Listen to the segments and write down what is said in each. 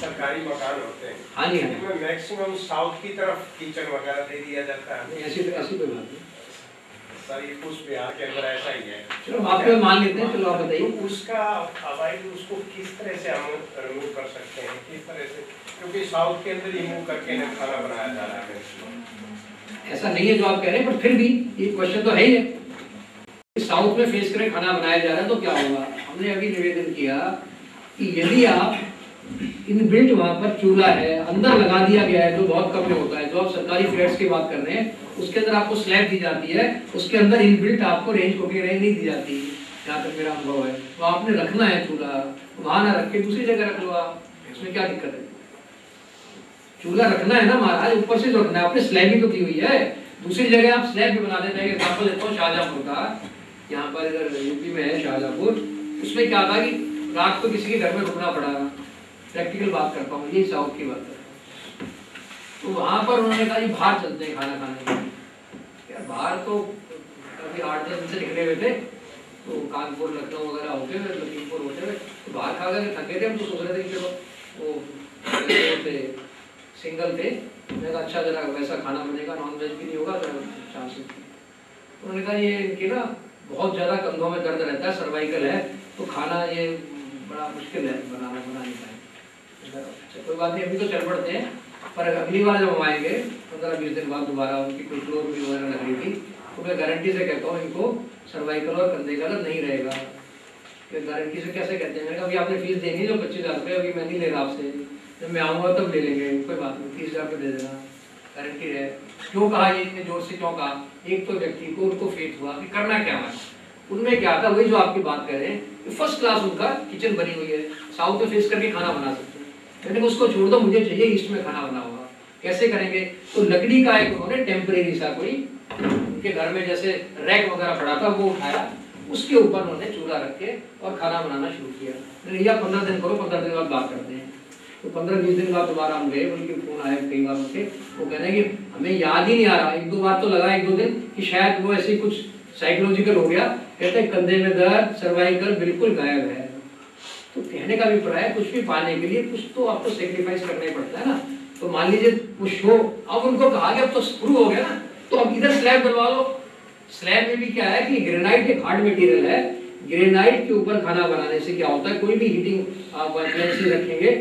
सरकारी मकान होते हैं, हाँ जी, इनमें मैक्सिमम साउथ की तरफ किचन वगैरह दे दिया जाता है। ऐसी कोई बात नहीं सर, ये कुछ बिहार के अंदर ऐसा ही है। चलो आप तो मान लेते हैं, चलो आप बताइए। तो उसका अवॉइड उसको किस तरह से हम रिमूव कर सकते हैं, किस तरह से, क्योंकि साउथ के अंदर रिमूव करके ना खाना बनाया जा रहा है। ऐसा नहीं है जो आप कह रहे हैं, पर फिर भी ये क्वेश्चन तो है ही है। साउथ में फेस करें खाना बनाया जा रहा है तो क्या होगा। हमने अभी निवेदन किया कि यदि आप इनबिल्ट वहां पर चूल्हा है, अंदर लगा दिया गया है, जो बहुत कम में होता है, जो आप सरकारी फ्लैट्स की बात कर रहे हैं उसके अंदर आपको स्लैब दी जाती है, उसके अंदर इनबिल्ट आपको रेंज कुकिंग रेंज नहीं दी जाती, जहाँ तक मेरा अनुभव है। तो आपने रखना है चूल्हा, वहां ना रख के दूसरी जगह रख लो आप, इसमें क्या दिक्कत है। चूल्हा रखना है ना महाराज, ऊपर से जो रखना है, आपने स्लैब ही तो की हुई है। दूसरी जगह आप स्लैब भी बना देते हैं। एग्जाम्पल देता हूँ शाहजहाँपुर का, यहाँ पर इधर यूपी में है शाहजहाँपुर, उसमें क्या था कि रात को किसी के घर में रुकना पड़ा, प्रैक्टिकल बात करता हूँ, ये साउथ की बात है। तो वहां पर उन्होंने कहा ये बाहर चलते हैं खाना खाने के लिए। यार बाहर तो कभी 8-10 दिन से निकले हुए थे, तो कानपुर लखनऊ वगैरह होते हुए, लखीमपुर होते हुए, तो बाहर खा कर थके थे। हम तो सोच रहे थे कि चलो वो थे सिंगल थे, मैंने कहा अच्छा जरा वैसा खाना बनेगा, नॉन वेज भी नहीं होगा चांसेस। उन्होंने कहा ये इनके ना बहुत ज़्यादा कंधों में दर्द रहता है, सर्वाइकल है, तो खाना ये बड़ा मुश्किल है बना नहीं पाए। अच्छा कोई बात नहीं, अभी तो चल पड़ते हैं, पर अगली बार जब हम आएंगे 15-20 दिन बाद दोबारा, उनकी कोई फ्लोर भी वगैरह लग रही थी, तो मैं गारंटी से कहता हूँ इनको सर्वाइकल और कंधे का दर्द नहीं रहेगा। गारंटी से कैसे कहते हैं, अभी आपने फीस देनी है जो 25,000 रुपये, अभी मैं नहीं ले रहा आपसे, जब मैं आऊँगा तब ले लेंगे, कोई बात नहीं, 30,000 रुपये दे देना, गारंटी है। क्यों कहा ये इतने जोर से, क्यों कहा, एक तो व्यक्ति को उनको फेथ हुआ कि करना क्या है। उनमें क्या था, वही जो आपकी बात कर रहे हैं, फर्स्ट क्लास उनका किचन बनी हुई है, साउथ में फेस करके खाना बना सकते हैं। मैंने उसको छोड़ दो, मुझे चाहिए ईस्ट में खाना बना होगा, कैसे करेंगे। तो लकड़ी का एक उन्होंने टेम्परेरी सा कोई उनके घर में जैसे रैक वगैरह पड़ा था, वो उठाया, उसके ऊपर उन्होंने चूल्हा रख के और खाना बनाना शुरू किया। या 15 दिन करो, 15 दिन बाद बात करते हैं। तो 15-20 दिन बाद दोबारा हम गए, उनके फोन आए कई बार उनके, वो कह रहे हैं कि हमें याद ही नहीं आ रहा, 1-2 बार तो लगा 1-2 दिन कि शायद वो ऐसे कुछ साइकोलॉजिकल हो गया। कहते हैं कंधे में दर्द, सर्वाइकल बिल्कुल गायब है। तो कहने का अभिप्राय है कुछ भी पाने के लिए कुछ तो आपको सेक्रीफाइस करना ही पड़ता है ना। तो मान लीजिए वो शो, अब उनको कहा गया अब तो स्क्रू हो गया ना, तो अब इधर स्लैब बनवा लो। स्लैब में भी क्या है कि ग्रेनाइट एक हार्ड मटेरियल है, ग्रेनाइट के ऊपर खाना बनाने से क्या होता है, कोई भी हीटिंग आप अप्लायंसेस रखेंगे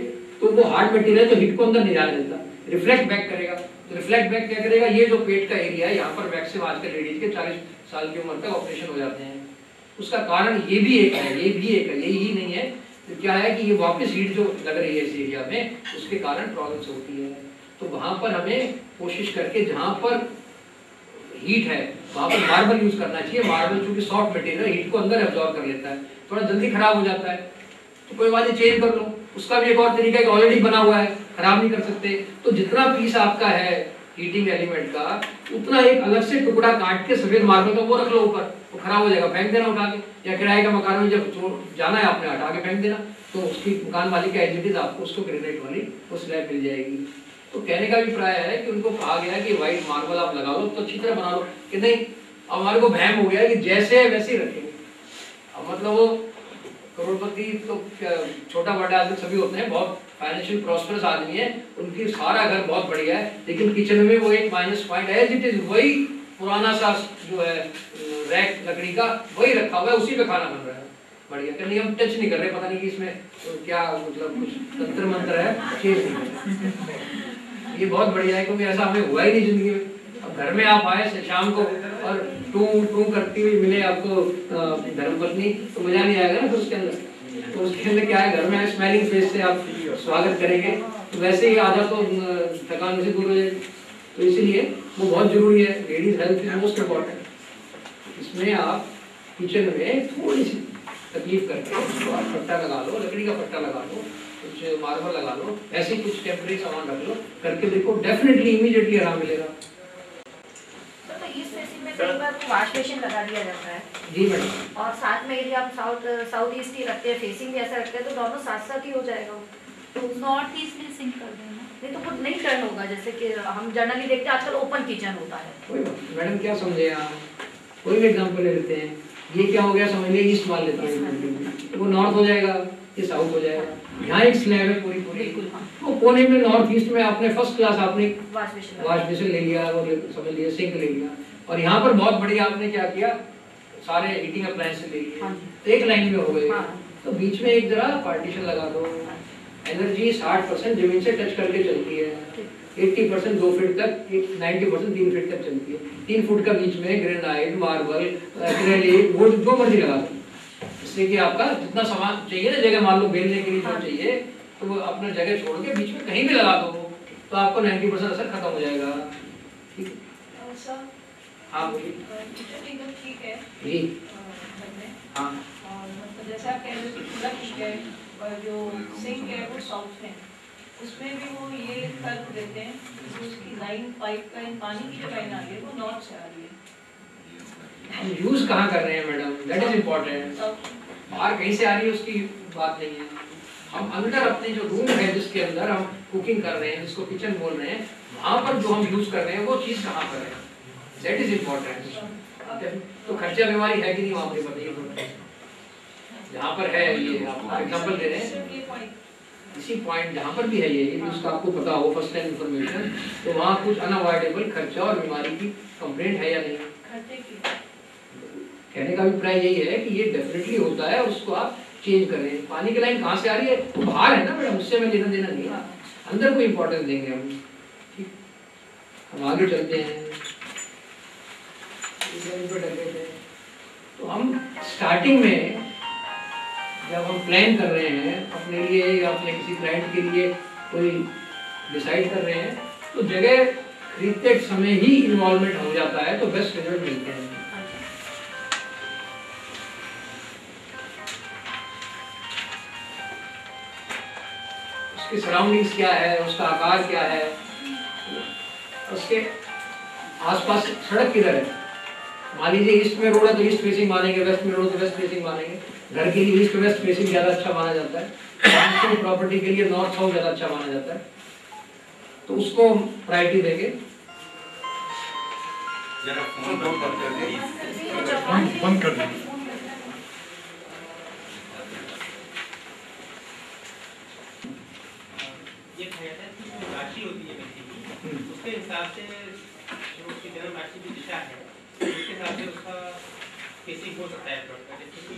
तो वो हार्ड मटेरियल तो हीट को अंदर नहीं जाने देता, रिफ्लेक्ट बैक करेगा। तो रिफ्लेक्ट बैक क्या करेगा, ये जो पेट का एरिया है, यहाँ पर मैक्सिमम आजकल लेडीज के 40 साल की उम्र तक ऑपरेशन हो जाते हैं। उसका कारण ये भी एक है, ये भी एक है, यही ही नहीं है। तो क्या है कि ये वापस हीट जो लग रही है इस एरिया में, उसके कारण प्रॉब्लम्स होती है। तो वहां पर हमें कोशिश करके जहां पर हीट है वहां पर मार्बल यूज करना चाहिए। मार्बल चूंकि सॉफ्ट मटेरियल हीट को अंदर एब्जॉर्ब कर लेता है, थोड़ा जल्दी खराब हो जाता है, तो कोई बात नहीं, चेंज कर लो। उसका भी एक और तरीका है कि ऑलरेडी बना हुआ है, खराब नहीं कर सकते। तो जितना पीस आपका है हीटिंग एलिमेंट का, उतना एक अलग से टुकड़ा काट के सफेद मार्बल का वो रख लो ऊपर, वो खराब हो जाएगा, फेंक देना उठा के, या किराए का मकान में जब जाना है आपने हटा के फेंक देना, तो उसकी मकान वाली का एज इट इज आपको उसको ग्रेनाइट वाली वो स्लैब मिल जाएगी। तो कहने का अभिप्राय है कि उनको कहा गया कि व्हाइट मार्बल आप लगा लो तो अच्छी तरह बना लो, कि नहीं अब हमारे को भ्रम हो गया कि जैसे है वैसे ही रखेंगे। अब मतलब वो करोड़पति तो छोटा बड़ा आदमी सभी होते हैं, बहुत फाइनेंशियल प्रॉस्परस आदमी है, उनकी सारा घर बहुत बढ़िया है, लेकिन किचन में वो एक माइनस पॉइंट है, इट इज वही पुराना सा जो है रैक लकड़ी का वही रखा हुआ है, उसी पे खाना बन रहा है बढ़िया। कहीं हम टच नहीं कर रहे, पता नहीं कि इसमें तो क्या मतलब कुछ तंत्र मंत्र है, चेंज नहीं। ये बहुत बढ़िया है क्योंकि ऐसा हमें हुआ ही नहीं जिंदगी में। अब घर में आप आए शाम को और टू टू करती हुई मिले आपको धर्मपत्नी, तो मजा नहीं आएगा ना। फिर उसके अंदर तो उसके अंदर क्या है, घर में स्माइलिंग फेस से आप स्वागत करेंगे, तो वैसे ही आधा तो थकान से दूर हो जाएगी। तो इसीलिए वो बहुत जरूरी है, ladies health is most important. इसमें आप किचन में थोड़ी सी तकलीफ करके उसको आप पट्टा लगा लो, लकड़ी का पट्टा लगा लो, कुछ मार्बल लगा लो, ऐसे कुछ टेम्परेरी सामान रख लो, करके देखो डेफिनेटली इमीडिएटली आराम मिलेगा। वॉश बेसिन लगा दिया जाता है जी मैडम, और साथ में यदि आप साउथ ईस्ट ही रखते हैं, फेसिंग भी ऐसा रखते हैं, तो दोनों साथ साथ ही हो जाएगा। तो नॉर्थ ईस्ट में सिंक कर देना, नहीं तो वो नहीं टर्न होगा, जैसे कि हम जनरली देखते हैं आजकल ओपन किचन होता है। मैडम क्या समझे आप, कोई भी एग्जांपल ले लेते हैं, ये क्या हो गया समझ लिया, ईस्ट मान लेते हैं, तो वो नॉर्थ हो जाएगा, ये साउथ हो जाएगा। यहाँ एक स्लैब है पूरी पूरी, बिल्कुल, हाँ। तो कोने में नॉर्थ ईस्ट में आपने फर्स्ट क्लास आपने वाश बेसिन वाश बेसिन ले लिया और समझ लिया सिंक ले लिया, और यहाँ पर बहुत बढ़िया आपने क्या किया, सारे हीटिंग अप्लायंस ले लिए, हाँ। तो एक लाइन में हो गए। हाँ। तो बीच में एक जरा पार्टीशन लगा दो। एनर्जी 60% जमीन से टच करके चलती है, 80% 2 फीट तक, 90% 3 फीट तक चलती है। 3 फुट का बीच में ग्रेनाइट, मार्बल, एक्रेलिक, वो जो मर्जी लगा दो, इससे कि आपका जितना सामान चाहिए ना, जगह मान लो बेलने के लिए जो चाहिए, तो वो अपना जगह छोड़ के बीच में कहीं भी लगा दो, तो आपको 90% असर खत्म हो जाएगा। ठीक है, सर हाँ बोलिए। किचन एकदम ठीक है जी घर में, हाँ और मतलब जैसा आप कह रहे हो पूरा ठीक है, और जो सिंक है वो सॉफ्ट है, उसमें भी वो ये फर्क देते हैं कि उसकी लाइन पाइप का पानी की जो लाइन आ रही है वो नॉर्थ से आ रही है। हम यूज कहाँ कर रहे हैं मैडम, दैट इज इम्पोर्टेंट। बाहर कहीं से आ रही है उसकी बात नहीं है, हम अंदर अपने जो रूम है जिसके अंदर हम कुकिंग कर रहे हैं, जिसको किचन बोल रहे हैं, वहाँ पर जो हम यूज कर रहे हैं वो चीज़ कहाँ पर है, दैट इज इम्पोर्टेंट। तो खर्चा बीमारी है कि नहीं वहाँ पर बताइए, जहाँ पर है ये आपको एग्जाम्पल दे रहे हैं, इसी पॉइंट जहाँ पर भी है ये भी उसका आपको पता हो फर्स्ट टाइम इन्फॉर्मेशन, तो वहाँ कुछ अनअवॉइडेबल खर्चा और बीमारी की कंप्लेंट है या नहीं। कहने का अभिप्राय यही है कि ये डेफिनेटली होता है, उसको आप चेंज करें। पानी की लाइन कहाँ से आ रही है, तो बाहर है ना मैडम, उससे हमें लेना देना नहीं है, अंदर को इम्पोर्टेंस देंगे हम। ठीक, हम आगे चलते हैं। तो हम स्टार्टिंग में जब हम प्लान कर रहे हैं अपने लिए या अपने किसी क्लाइंट के लिए कोई डिसाइड कर रहे हैं, तो जगह खरीदते समय ही इन्वॉल्वमेंट हो जाता है, तो बेस्ट रिजल्ट मिलते हैं। उसकी सराउंडिंग्स क्या है, उसका आकार क्या है, उसके आसपास सड़क किधर है। मान लीजिए ईस्ट में रोड है तो ईस्ट फेसिंग मानेंगे, वेस्ट में रोड तो वेस्ट फेसिंग मानेंगे। घर के लिए ईस्ट वेस्ट फेसिंग ज्यादा अच्छा माना जाता है, प्रॉपर्टी के लिए नॉर्थ साउथ ज्यादा अच्छा माना जाता है, तो उसको प्रायोरिटी देंगे। बंद कर देंगे। ये राशि होती है व्यक्ति की, उसके हिसाब से जो उसकी जन्म राशि की दिशा है उसके हिसाब से उसका फेसिंग हो सकता है प्लॉट का। जैसे कि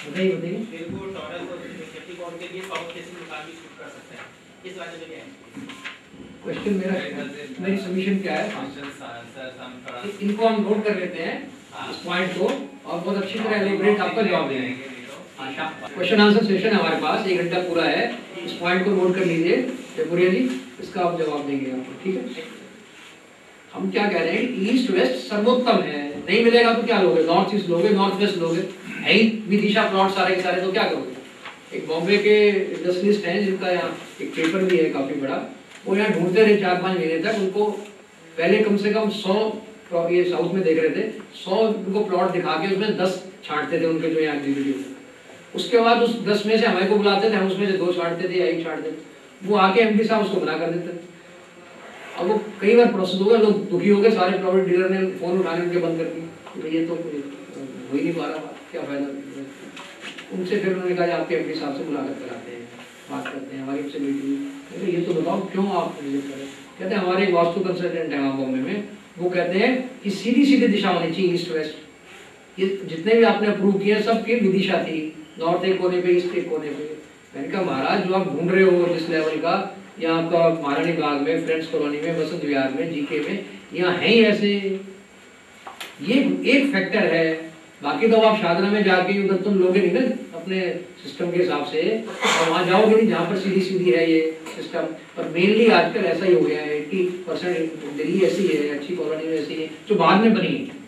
बताइए मेरे को टॉरस और कैप्रिकॉर्न के लिए साउथ फेसिंग का भी शूट कर सकता है, इस बारे में क्या है क्वेश्चन मेरी सबमिशन क्या है, इनको हम नोट कर लेते हैं इस पॉइंट को, और बहुत अच्छी तरह एलिब्रेट आपका जवाब देंगे। क्वेश्चन आंसर सेशन है हमारे पास, 1 घंटा पूरा है, इस पॉइंट को नोट कर लीजिए जयपुरिया जी, इसका आप जवाब देंगे आपको। ठीक है, हम क्या कह रहे हैं, ईस्ट वेस्ट सर्वोत्तम है, नहीं मिलेगा तो क्या लोगे, नॉर्थ ईस्ट लोगे, नॉर्थ वेस्ट लोगे, है ही विदिशा प्लॉट सारे के सारे, तो क्या करोगे। एक बॉम्बे के इंडस्ट्रियलिस्ट हैं जिनका यहाँ एक पेपर भी है काफी बड़ा, वो यहाँ ढूंढते रहे 4-5 महीने तक, उनको पहले कम से कम 100, ये साउथ में देख रहे थे, 100 उनको प्लॉट दिखा के उसमें 10 छांटते थे उनके जो यहाँ एग्जीक्यूटिव। उसके बाद उस 10 में से हमारे को बुलाते थे, हम उसमें से 2 छांटते थे या 1 छांटते थे, वो आके एमडी साहब उसको बना कर देते थे। अब वो कई बार प्रोसेस हो गया, लोग दुखी हो गए, सारे प्रॉपर्टी डीलर ने फोन उठाने उनके बंद कर दिए, ये तो हो ही नहीं पा रहा, क्या फायदा। उनसे फिर उन्होंने कहा आपके एमडी साहब से मुलाकात कराते हैं, बात करते हैं, हमारी से मीटिंग, ये तो बताओ क्यों आप विजिट करें। कहते हैं हमारे एक वास्तु कंसल्टेंट है वहाँ बॉम्बे में, वो कहते हैं कि सीधी सीधी दिशा होनी चाहिए ईस्ट वेस्ट, ये जितने भी आपने अप्रूव किए सबकी विदिशा थी, नॉर्थ एक कोने पे, ईस्ट एक कोने पे। मैंने कहा महाराज जो आप ढूंढ रहे हो जिस लेवल का, यहाँ आपका महारानी बाग में, फ्रेंड्स कॉलोनी में, बसंत विहार में, जीके में, यहाँ है ही ऐसे, ये एक फैक्टर है। बाकी तो आप शादरा में जाके उधर तुम लोगे नहीं ना अपने सिस्टम के हिसाब से, और वहाँ जाओगे नहीं जहाँ पर सीधी सीधी है ये सिस्टम। पर मेनली आजकल ऐसा ही हो गया है, 80% दिल्ली ऐसी है, अच्छी कॉलोनी में ऐसी है जो बाद में बनी है।